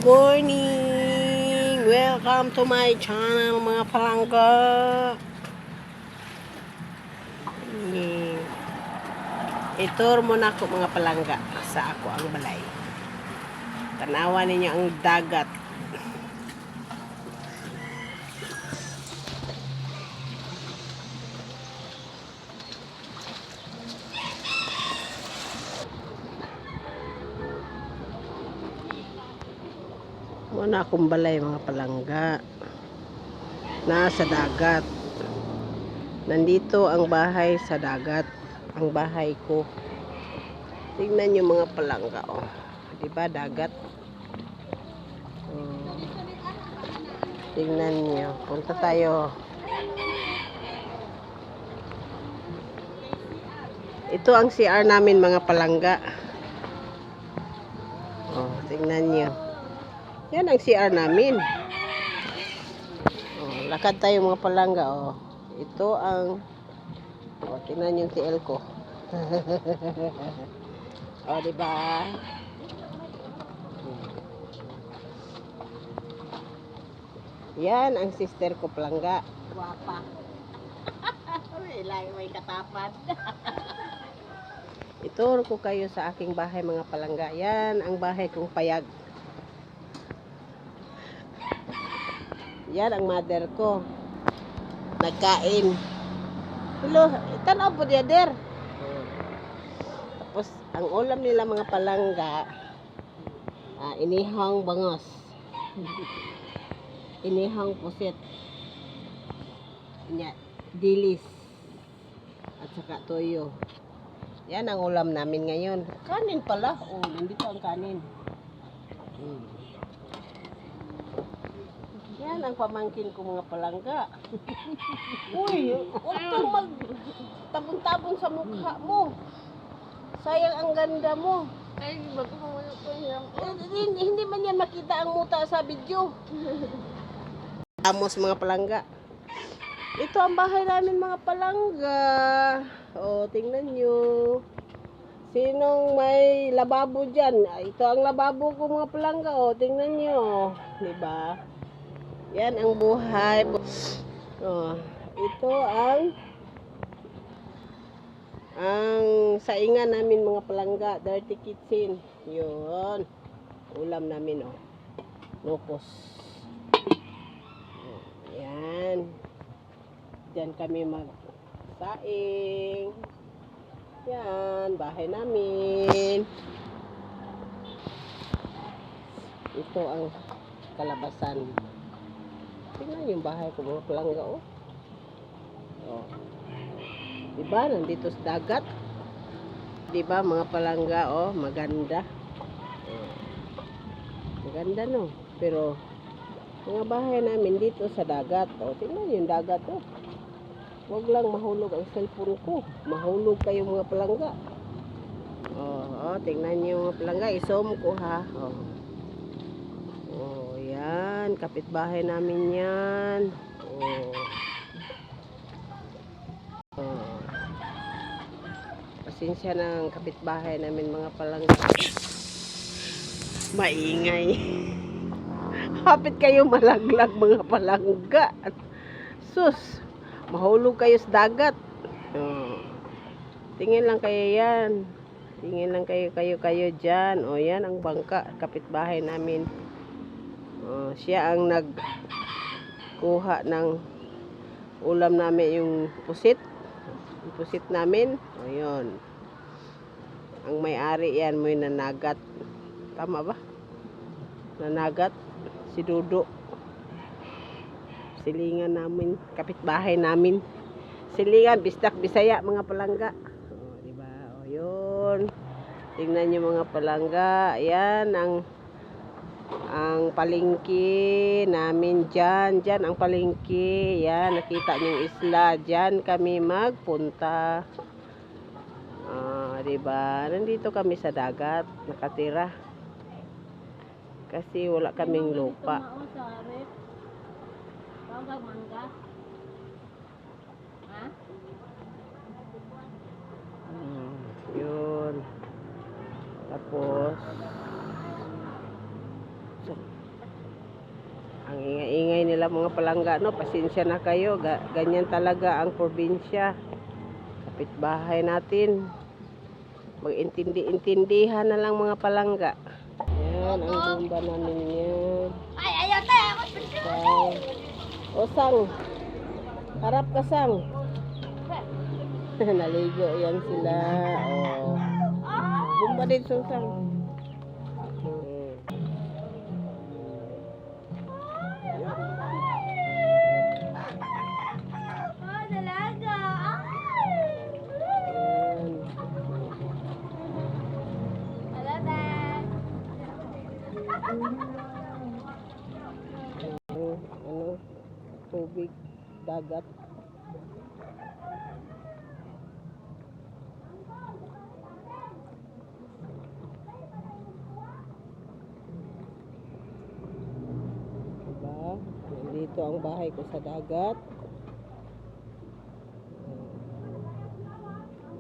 morning! Welcome to my channel mga palangga. Itur mo na ako mga palangga sa ako ang balay. Tanawan ninyo ang dagat. Muna akong balay mga palangga. Nasa dagat. Nandito ang bahay sa dagat. Ang bahay ko. Tingnan nyo mga palangga, oh. Diba dagat? Oh. Tingnan nyo. Punta tayo. Ito ang CR namin mga palangga. Oh, tingnan nyo. Yan ang CR namin. Oh, lakad tayo mga palangga, oh. Ito ang tingnan yung TL ko. O, diba? Yan ang sister ko palangga. Guwapa. May katapat. Ituro ko kayo sa aking bahay mga palangga. Yan ang bahay kong payag. Yan ang mother ko. Nagkain. Hello, tanaw po diya der. Tapos ang ulam nila mga palangga, inihang bangos. Inihang pusit. Dilis. At saka toyo. Yan ang ulam namin ngayon. Kanin pala. Oh, nandito ang kanin. Yan ang pamangkin ko mga palangga. Uy, huwag kang magtabon-tabon sa mukha mo. Sayang ang ganda mo. Ay, bago mo muna po yan. Hindi man yan makita ang muta sa video. Amos mga palangga. Ito ang bahay namin mga palangga. O, tingnan nyo. Sinong may lababo dyan? Ito ang lababo ko mga palangga. O, tingnan nyo. Diba? Yan ang buhay. Oh, ito ang saingan namin mga palangga. Dirty kitchen. Yun. Ulam namin, oh. Lupos. Yan. Diyan kami magsaing. Yan. Bahay namin. Ito ang kalabasan. Tingnan yung bahay ko mga palangga, oh. Oh. Diba, nandito sa dagat. Diba, mga palangga, oh, maganda. Oh. Maganda, no? Pero, mga bahay namin dito sa dagat. Oh, tingnan yung dagat, oh. Huwag lang mahulog ang cellphone ko. Mahulog kayo mga palangga. Oh, tingnan nyo mga palangga. I-zoom ko, ha. Oh. Yan, kapitbahay namin yan. Oh. Oh. Pasensya ng kapitbahay namin mga palangga. Maingay. Hapit kayo malaglag mga palangga. Sus, mahulog kayo sa dagat. Oh. Tingin lang kayo yan. Tingin lang kayo dyan. O, yan ang bangka, kapitbahay namin. Oh, siya ang nagkuha ng ulam namin, yung pusit. Yung pusit namin. O, yun. Ang may-ari yan, may nanagat. Tama ba? Nanagat. Si Dudo. Silingan namin. Kapitbahay namin. Silingan, Bistak, Bisaya, mga palangga. O, diba? O, yun. Tingnan nyo mga palangga. Yan ang palengke namin dyan. Dyan ang palengke. Yan, nakita nyo yung isla. Dyan kami magpunta. Diba? Nandito kami sa dagat. Nakatira. Kasi wala kaming lupa. Yun. Tapos Ang ingay-ingay nila mga palangga, no? Pasensya na kayo. Ganyan talaga ang probinsya. Kapitbahay natin. Mag-intindi-intindihan na lang mga palangga. Yan, ang bumba namin yan. Ay, ayaw tayo. Sang. O, Sang. Harap ka, Sang. Naligo yan sila. O. Bumba din, Sang. Oh, dalaga. Yan. Dalaga. Ano, tubig, dagat. Diba? Nandito ang bahay ko sa dagat.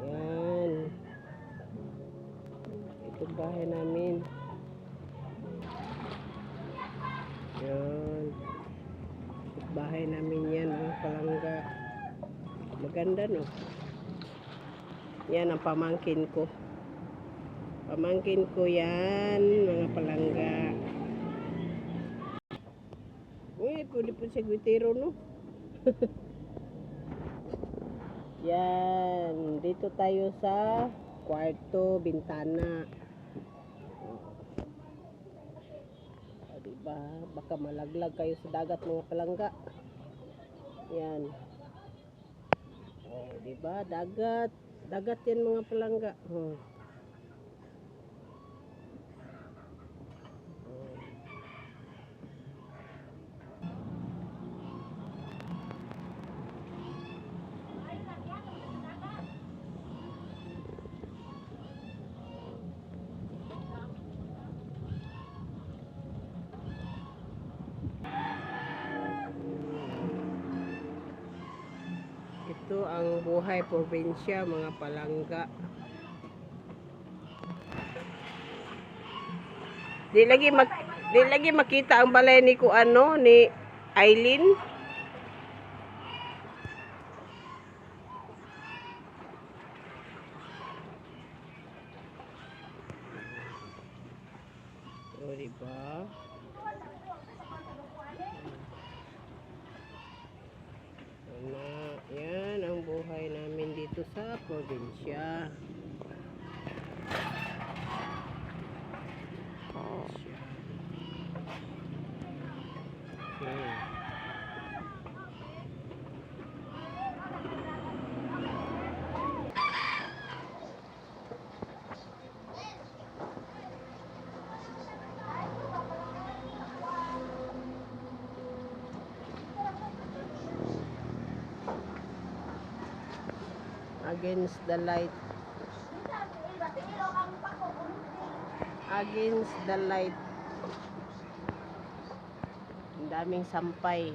Yan. Ito bahay namin. Yan. Bahay namin yan, ang palangga. Maganda, no? Yan ang pamangkin ko. Pamangkin ko yan, mga palangga. Uy, pwede po siya gwitero, no? Yan. Dito tayo sa kwarto, bintana. Diba? Baka malaglag kayo sa dagat mga palangga. Yan. Oh, diba? Dagat. Dagat yan mga palangga. Ito ang buhay probinsya mga palangga. Di lagi makita ang balay ni ni Aileen. O, diba? Yan ang buhay namin dito sa probinsya. Against the light. Against the light. Ang daming sampay.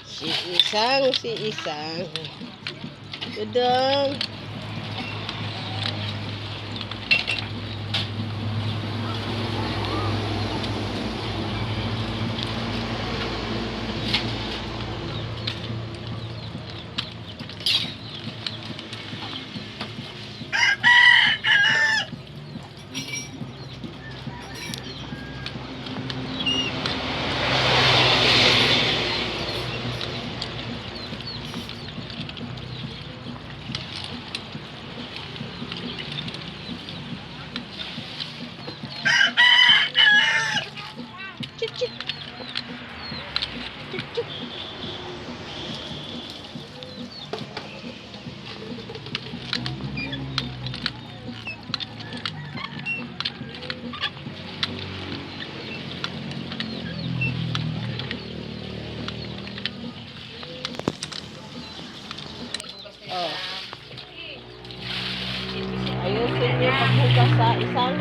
Si isang. Tudong. Oh. Ayusin niyo paghugas sa isang.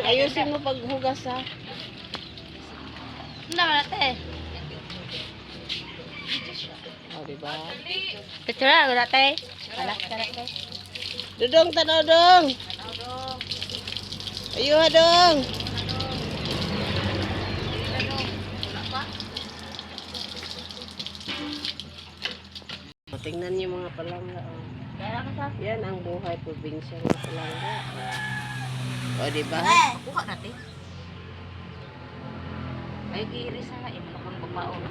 Ayusin mo paghugas sa. Hindi naman natin. Oh, diba? Picture ako natin. Alak ka natin. Dudong, tanodong. Ayun, Hadong. O, tingnan niyo mga palangga. Oh. Yan ang buhay probinsya ng palangga. O, diba? Kuha natin. Ay, giiris na eh. Malakang babaon.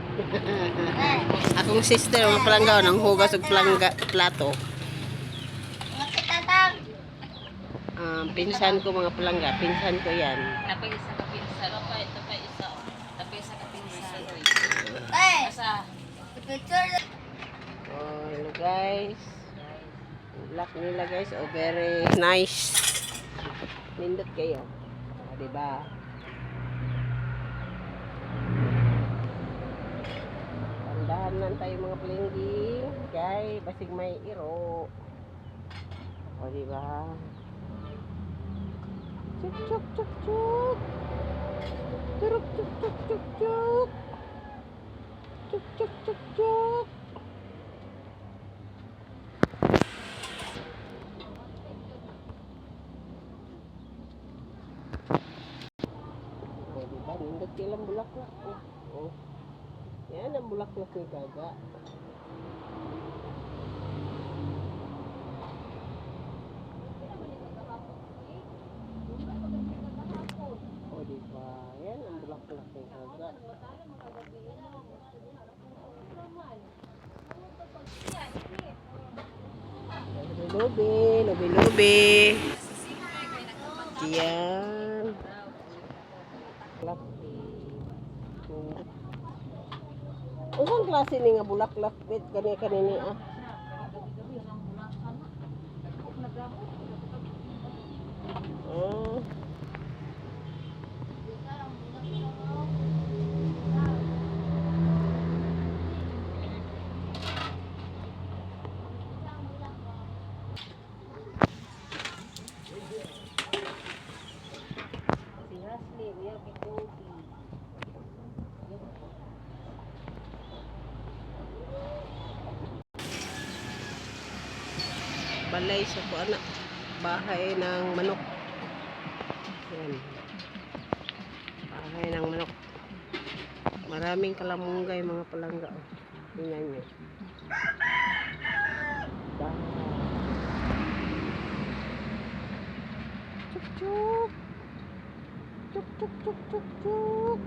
Akong sister, mga palangga, nang hugas og palangga, plato. Mga sitatang. Pinsan ko mga palangga, pinsan ko yan. Napay isa ka pinsan. Tapay isa. Tapay isa ka pinsan. Asa? Picture. Oh, hello guys. Black nila guys, oh very nice. Nindot kayo. Diba? Tandahan lang tayo mga palenggi. Kay basig may iro. O diba? Chuk chuk chuk chuk. Turuk chuk chuk chuk chuk. Chuk chuk chuk chuk. O diba? Nindot kilang bulaklak. Oh. Yan ang bulaklak ni Gaga. O diba? Yan ang bulaklak ni Gaga. Lobe, lobe, lobe. Yan. Unang klase ni nga bulaklak bit kani kanini ah. Ah. Si Hasli, niya bikogi. Balay sa kuana, bahay ng manok. Yan. Bahay ng manok. Maraming kalamunggay mga palangga. Oh. Tingnan nyo. Chuk chuk. Chuk chuk chuk chuk chuk.